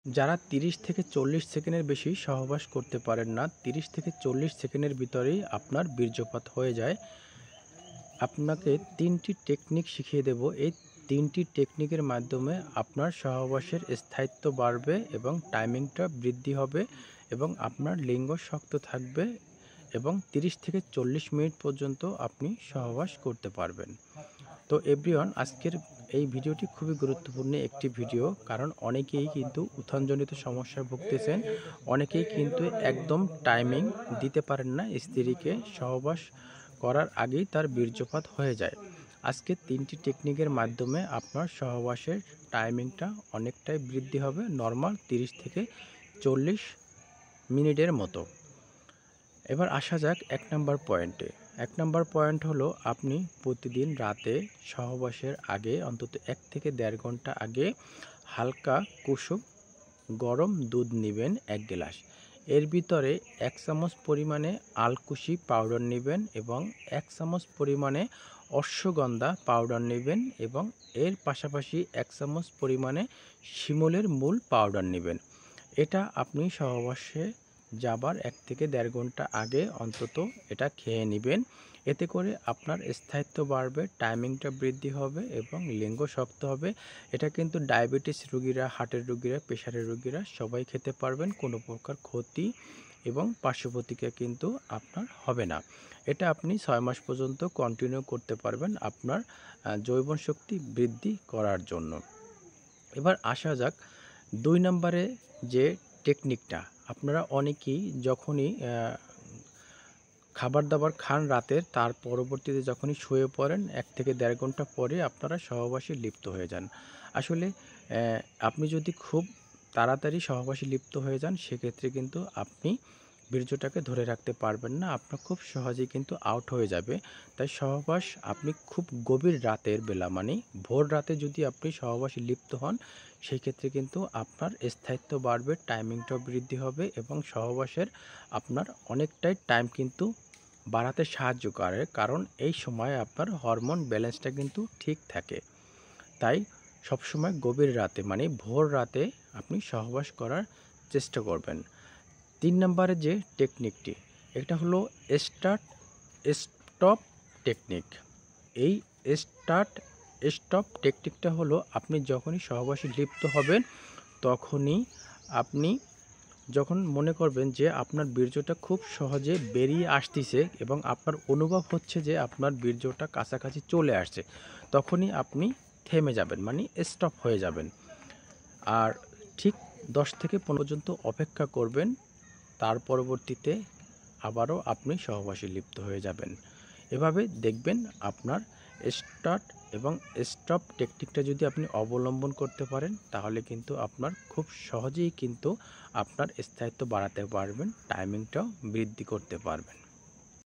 যারা ৩০ থেকে ৪০ সেকেন্ডের বেশি সহবাস করতে পারেন না, ৩০ থেকে ৪০ সেকেন্ডের ভিতরেই আপনার বীর্যপাত হয়ে যায়। আপনাকে ৩টি টেকনিক শিখিয়ে দেব। এই ৩টি টেকনিকের মাধ্যমে আপনার সহবাসের স্থায়িত্ব বাড়বে এবং টাইমিংটা বৃদ্ধি হবে এবং আপনার লিঙ্গ শক্ত থাকবে এবং ৩০ থেকে ৪০ মিনিট পর্যন্ত আপনি সহবাস করতে পারবেন। তো এভরিওয়ান, আজকের এই ভিডিওটি খুবই গুরুত্বপূর্ণ একটি ভিডিও, কারণ অনেকেই কিন্তু উত্থানজনিত সমস্যায় ভুগতেছেন। অনেকেই কিন্তু একদম টাইমিং দিতে পারেন না, স্ত্রীকে সহবাস করার আগেই তার বীর্যপাত হয়ে যায়। আজকে 3টি টেকনিকের মাধ্যমে আপনার সহবাসের টাইমিংটা অনেকটাই বৃদ্ধি হবে, নর্মাল 30 থেকে 40 মিনিটের মতো। এবার আসা যাক 1 নম্বর পয়েন্টে। 1 নম্বর পয়েন্ট হলো, আপনি প্রতিদিন রাতে সহবাসের আগে অন্তত 1 থেকে 1.5 ঘন্টা আগে হালকা কুসুম গরম দুধ নেবেন 1 গ্লাস। এর ভিতরে 1 চামচ পরিমাণে আলকুশি পাউডার নেবেন এবং 1 চামচ পরিমাণে অশ্বগন্ধা পাউডার নেবেন এবং এর পাশাপাশি 1 চামচ পরিমাণে শিমুলের মূল পাউডার নেবেন। এটা আপনি সহবাসে যাবার 1 থেকে 1.5 ঘন্টা আগে অন্তত এটা খেয়ে নেবেন। এতে করে আপনার স্থায়িত্ব বাড়বে, টাইমিংটা বৃদ্ধি হবে এবং লিঙ্গ শক্ত হবে। এটা কিন্তু ডায়াবেটিস রোগীরা, হার্টের রোগীরা, প্রেশারের রোগীরা সবাই খেতে পারবেন। কোনো প্রকার ক্ষতি এবং পার্শ্বপ্রতিক্রিয়া কিন্তু আপনার হবে না। এটা আপনি 6 মাস পর্যন্ত কন্টিনিউ করতে পারবেন আপনার যৌবন শক্তি বৃদ্ধি করার জন্য। এবার আসা যাক 2 নম্বরে যে টেকনিকটা। আপনারা অনেকেই যখনই খাবার দাবার খান রাতের, তার পরবর্তীতে যখনই শুয়ে পড়েন 1 থেকে 1.5 ঘন্টা পরে আপনারা সহবাসে লিপ্ত হয়ে যান। আসলে আপনি যদি খুব তাড়াতাড়ি সহবাসে লিপ্ত হয়ে যান, সেক্ষেত্রে কিন্তু আপনি বীর্যটাকে ধরে রাখতে পারবেন না। আপনার খুব সহজেই কিন্তু আউট হয়ে যাবে। তাই সহবাস আপনি খুব গভীর রাতের বেলা, মানে ভোর রাতে যদি আপনি সহবাসে লিপ্ত হন, সেই ক্ষেত্রে কিন্তু আপনার স্থায়িত্ব বাড়বে, টাইমিংটাও বৃদ্ধি হবে এবং সহবাসের আপনার অনেকটাই টাইম কিন্তু বাড়াতে সাহায্য করে, কারণ এই সময় আপনার হরমোন ব্যালেন্সটা কিন্তু ঠিক থাকে। তাই সবসময় গভীর রাতে, মানে ভোর রাতে আপনি সহবাস করার চেষ্টা করবেন। 3 নম্বরে যে টেকনিকটি, এটা হলো স্টার্ট স্টপ টেকনিক। এই স্টার্ট স্টপ টেকনিকটা হলো, আপনি যখনই সহবাসে লিপ্ত হবেন তখনই আপনি যখন মনে করবেন যে আপনার বীর্যটা খুব সহজে বেরিয়ে আসতেছে এবং আপনার অনুভব হচ্ছে যে আপনার বীর্যটা কাছাকাছি চলে আসছে, তখনই আপনি থেমে যাবেন, মানে স্টপ হয়ে যাবেন। আর ঠিক 10 থেকে 15 পর্যন্ত অপেক্ষা করবেন। তার পরবর্তীতে আবারও আপনি সহবাসে লিপ্ত হয়ে যাবেন। এভাবে দেখবেন আপনার স্টার্ট এবং স্টপ টেকনিকটা যদি আপনি অবলম্বন করতে পারেন, তাহলে কিন্তু আপনার খুব সহজেই কিন্তু আপনার স্থায়িত্ব বাড়াতে পারবেন, টাইমিংটাও বৃদ্ধি করতে পারবেন।